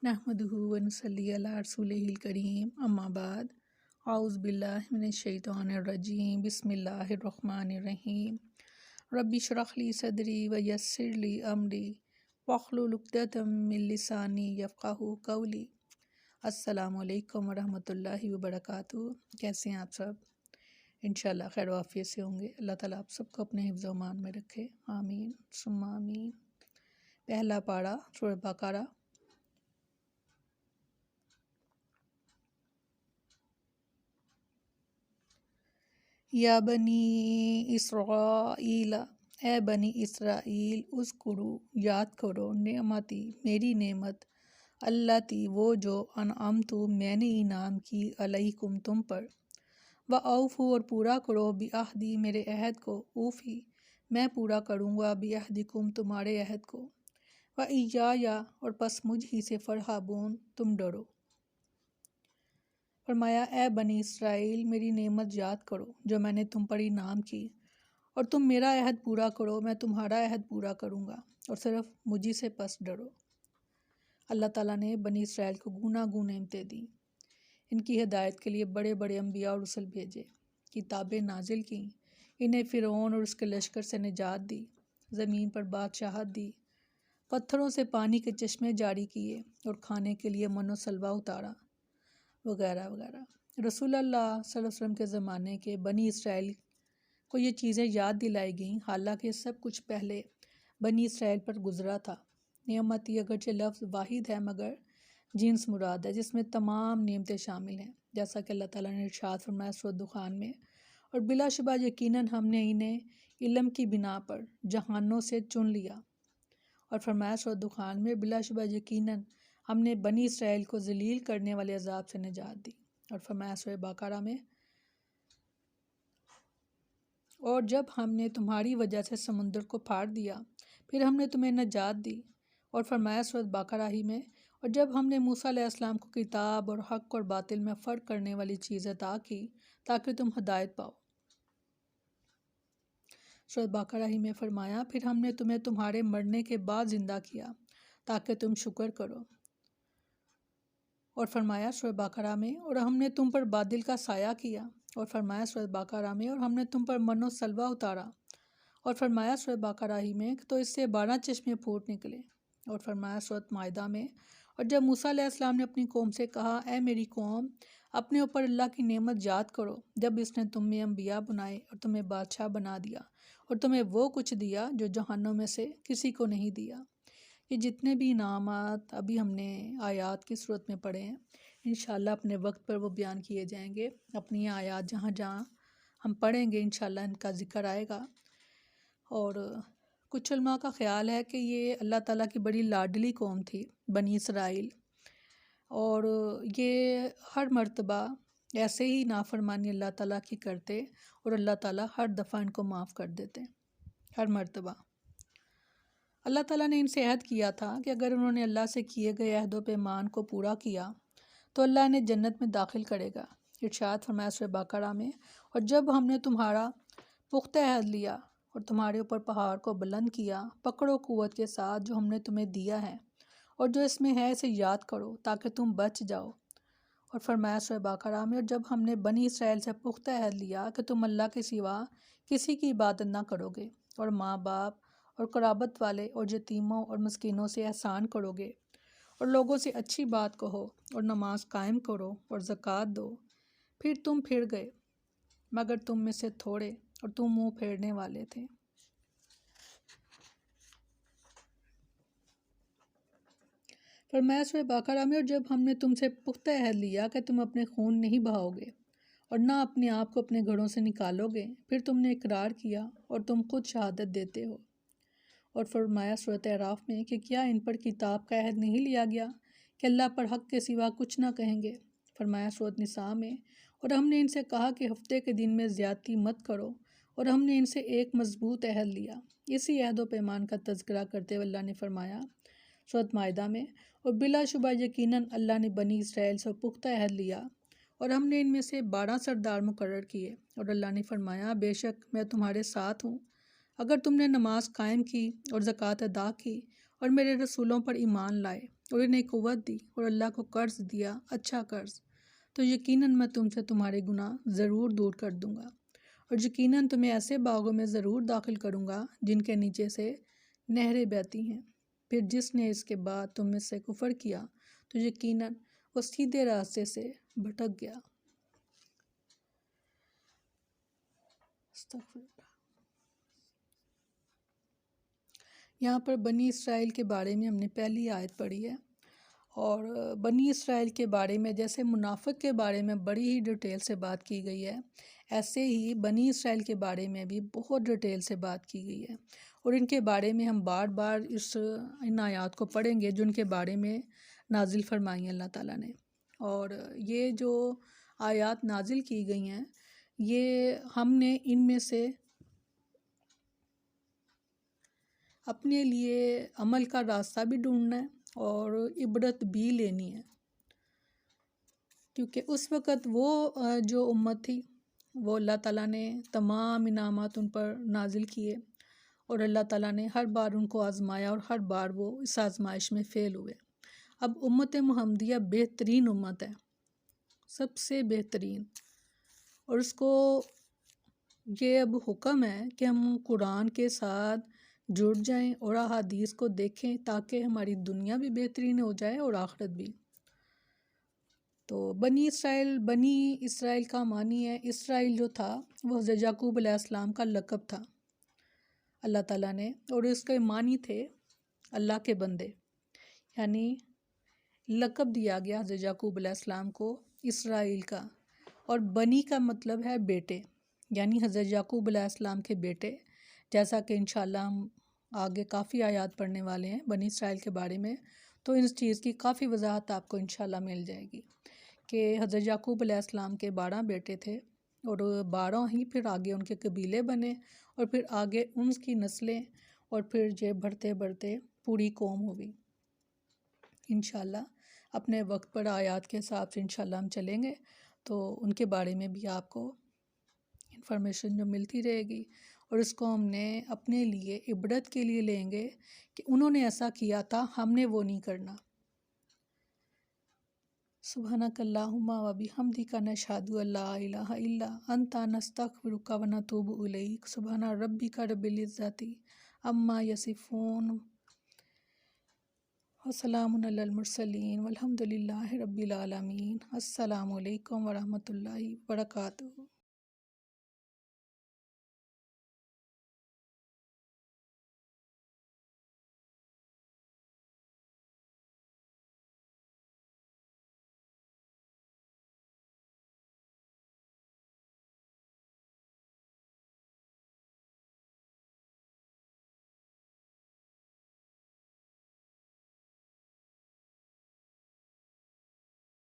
نحمدہ و نصلی علی رسولہ الکریم اما بعد اعوذ باللہ من الشیطان الرجیم بسم اللہ الرحمن الرحیم رب اشرح لی صدری ویسر لی امری واحلل عقدۃ من لسانی یفقہوا قولی۔ السلام علیکم ورحمۃ اللہ وبرکاتہ۔ کیسے ہیں آپ سب؟ انشاءاللہ خیر و عافیت سے ہوں گے۔ اللہ تعالیٰ آپ سب کو اپنے حفظ و امان میں رکھے، آمین ثم آمین۔ پہلا پارہ سورہ بقرہ۔ یا بنی اسرائیل، اے بنی اسرائیل، اذکروا، یاد کرو، نعمتی، میری نعمت، اللہ تی، وہ جو، انعمت، میں نے انعام کی، علیکم، تم پر، وَأَوْفُوا، اور پورا کرو، بعہدی، میرے عہد کو، اوفی، میں پورا کروں گا، بعہدکم، تمہارے عہد کو، وَإِيَّایَ، اور پس مجھ ہی سے، فارہبون، تم ڈرو۔ فرمایا اے بنی اسرائیل، میری نعمت یاد کرو جو میں نے تم پر انعام کی، اور تم میرا عہد پورا کرو، میں تمہارا عہد پورا کروں گا، اور صرف مجھی سے پس ڈرو۔ اللہ تعالیٰ نے بنی اسرائیل کو گوناگون نعمتیں دیں، ان کی ہدایت کے لیے بڑے بڑے انبیاء اور رسل بھیجے، کتابیں نازل کیں، انہیں فرعون اور اس کے لشکر سے نجات دی، زمین پر بادشاہت دی، پتھروں سے پانی کے چشمے جاری کیے، اور کھانے کے لیے من و سلوہ اتارا، وغیرہ وغیرہ۔ رسول اللہ صلی اللہ علیہ وسلم کے زمانے کے بنی اسرائیل کو یہ چیزیں یاد دلائی گئیں، حالانکہ سب کچھ پہلے بنی اسرائیل پر گزرا تھا۔ نعمتی اگرچہ لفظ واحد ہے مگر جنس مراد ہے، جس میں تمام نعمتیں شامل ہیں، جیسا کہ اللہ تعالیٰ نے ارشاد فرمایا سورۃ دخان میں، اور بلا شبہ یقیناً ہم نے انہیں علم کی بنا پر جہانوں سے چن لیا، اور فرمایا سورۃ دخان میں، بلا شبہ یقیناً ہم نے بنی اسرائیل کو ذلیل کرنے والے عذاب سے نجات دی، اور فرمایا سورہ بقرہ میں، اور جب ہم نے تمہاری وجہ سے سمندر کو پھاڑ دیا پھر ہم نے تمہیں نجات دی، اور فرمایا سورۃ بقرہ ہی میں، اور جب ہم نے موسیٰ علیہ السلام کو کتاب اور حق اور باطل میں فرق کرنے والی چیز عطا کی تاکہ تم ہدایت پاؤ۔ سورۃ بقرہ ہی میں فرمایا، پھر ہم نے تمہیں تمہارے مرنے کے بعد زندہ کیا تاکہ تم شکر کرو، اور فرمایا سورۃ بقرہ میں، اور ہم نے تم پر بادل کا سایہ کیا، اور فرمایا سورۃ بقرہ میں، اور ہم نے تم پر من و سلوہ اتارا، اور فرمایا سورۃ بقرہ ہی میں، تو اس سے 12 چشمے پھوٹ نکلے، اور فرمایا سورۃ مائدہ میں، اور جب موسیٰ علیہ السلام نے اپنی قوم سے کہا، اے میری قوم، اپنے اوپر اللہ کی نعمت یاد کرو جب اس نے تم میں انبیاء بنائے اور تمہیں بادشاہ بنا دیا، اور تمہیں وہ کچھ دیا جو جہانوں میں سے کسی کو نہیں دیا۔ یہ جتنے بھی انعامات ابھی ہم نے آیات کی صورت میں پڑھے ہیں، انشاءاللہ اپنے وقت پر وہ بیان کیے جائیں گے۔ اپنی آیات جہاں جہاں ہم پڑھیں گے انشاءاللہ ان کا ذکر آئے گا۔ اور کچھ علماء کا خیال ہے کہ یہ اللہ تعالیٰ کی بڑی لاڈلی قوم تھی بنی اسرائیل، اور یہ ہر مرتبہ ایسے ہی نافرمانی اللہ تعالیٰ کی کرتے، اور اللہ تعالیٰ ہر دفعہ ان کو معاف کر دیتے، ہر مرتبہ۔ اللہ تعالیٰ نے ان سے عہد کیا تھا کہ اگر انہوں نے اللہ سے کیے گئے عہد و پیمان کو پورا کیا تو اللہ انہیں جنت میں داخل کرے گا۔ ارشاد فرمایا سورہ بقرہ میں، اور جب ہم نے تمہارا پختہ عہد لیا اور تمہارے اوپر پہاڑ کو بلند کیا، پکڑو قوت کے ساتھ جو ہم نے تمہیں دیا ہے، اور جو اس میں ہے اسے یاد کرو تاکہ تم بچ جاؤ، اور فرمایا سورہ بقرہ میں، اور جب ہم نے بنی اسرائیل سے پختہ عہد لیا کہ تم اللہ کے سوا کسی کی عبادت نہ کرو گے، اور ماں باپ اور قرابت والے اور یتیموں اور مسکینوں سے احسان کرو گے، اور لوگوں سے اچھی بات کہو، اور نماز قائم کرو اور زکوٰۃ دو، پھر تم پھر گئے مگر تم میں سے تھوڑے، اور تم منہ پھیرنے والے تھے۔ فرمایا سورہ بقرہ میں، اور جب ہم نے تم سے پختہ عہد لیا کہ تم اپنے خون نہیں بہاؤ گے اور نہ اپنے آپ کو اپنے گھروں سے نکالو گے، پھر تم نے اقرار کیا اور تم خود شہادت دیتے ہو، اور فرمایا سورۃ اعراف میں کہ کیا ان پر کتاب کا عہد نہیں لیا گیا کہ اللہ پر حق کے سوا کچھ نہ کہیں گے۔ فرمایا سورۃ نساء میں، اور ہم نے ان سے کہا کہ ہفتے کے دن میں زیادتی مت کرو، اور ہم نے ان سے ایک مضبوط عہد لیا۔ اسی عہد و پیمان کا تذکرہ کرتے ہوئے اللہ نے فرمایا سورۃ مائدہ میں، اور بلا شبہ یقیناً اللہ نے بنی اسرائیل سے پختہ عہد لیا، اور ہم نے ان میں سے 12 سردار مقرر کیے، اور اللہ نے فرمایا بے شک میں تمہارے ساتھ ہوں، اگر تم نے نماز قائم کی اور زکوٰۃ ادا کی اور میرے رسولوں پر ایمان لائے اور انہیں قوت دی اور اللہ کو قرض دیا، اچھا قرض، تو یقیناً میں تم سے تمہارے گناہ ضرور دور کر دوں گا، اور یقیناً تمہیں ایسے باغوں میں ضرور داخل کروں گا جن کے نیچے سے نہریں بہتی ہیں۔ پھر جس نے اس کے بعد تم میں سے کفر کیا تو یقیناً وہ سیدھے راستے سے بھٹک گیا۔ استغفر اللہ۔ یہاں پر بنی اسرائیل کے بارے میں ہم نے پہلی آیت پڑھی ہے، اور بنی اسرائیل کے بارے میں جیسے منافق کے بارے میں بڑی ہی ڈیٹیل سے بات کی گئی ہے، ایسے ہی بنی اسرائیل کے بارے میں بھی بہت ڈیٹیل سے بات کی گئی ہے، اور ان کے بارے میں ہم بار بار ان آیات کو پڑھیں گے جو ان کے بارے میں نازل فرمائی اللہ تعالیٰ نے۔ اور یہ جو آیات نازل کی گئی ہیں، یہ ہم نے ان میں سے اپنے لیے عمل کا راستہ بھی ڈھونڈنا ہے اور عبرت بھی لینی ہے، کیونکہ اس وقت وہ جو امت تھی وہ اللہ تعالیٰ نے تمام انعامات ان پر نازل کیے، اور اللہ تعالیٰ نے ہر بار ان کو آزمایا اور ہر بار وہ اس آزمائش میں فیل ہوئے۔ اب امت محمدیہ بہترین امت ہے، سب سے بہترین، اور اس کو یہ اب حکم ہے کہ ہم قرآن کے ساتھ جڑ جائیں اور احادیث کو دیکھیں تاکہ ہماری دنیا بھی بہترین ہو جائے اور آخرت بھی۔ تو بنی اسرائیل کا معنی ہے، اسرائیل جو تھا وہ حضرت یعقوب علیہ السلام کا لقب تھا اللہ تعالیٰ نے، اور اس کے معنی تھے اللہ کے بندے، یعنی لقب دیا گیا حضرت یعقوب علیہ السلام کو اسرائیل کا، اور بنی کا مطلب ہے بیٹے، یعنی حضرت یعقوب علیہ السلام کے بیٹے، جیسا کہ انشاءاللہ ہم آگے کافی آیات پڑھنے والے ہیں بنی اسرائیل کے بارے میں، تو اس چیز کی کافی وضاحت آپ کو انشاءاللہ مل جائے گی کہ حضرت یعقوب علیہ السلام کے 12 بیٹے تھے، اور 12 ہی پھر آگے ان کے قبیلے بنے، اور پھر آگے ان کی نسلیں، اور پھر یہ بڑھتے بڑھتے پوری قوم ہوئی۔ انشاءاللہ اپنے وقت پر آیات کے حساب سے انشاءاللہ ہم چلیں گے تو ان کے بارے میں بھی آپ کو انفارمیشن جو ملتی رہے گی، اور اس کو ہم نے اپنے لیے عبرت کے لیے لیں گے کہ انہوں نے ایسا کیا تھا، ہم نے وہ نہیں کرنا۔ سبحانک اللہم و بحمدک نشہد ان لا الہ الا انت نستغفرک و نتوب الیک۔ سبحان ربک رب العزۃ عما یصفون وسلام علی المرسلین والحمد للہ رب العالمین۔ السلام علیکم ورحمۃ اللہ وبرکاتہ۔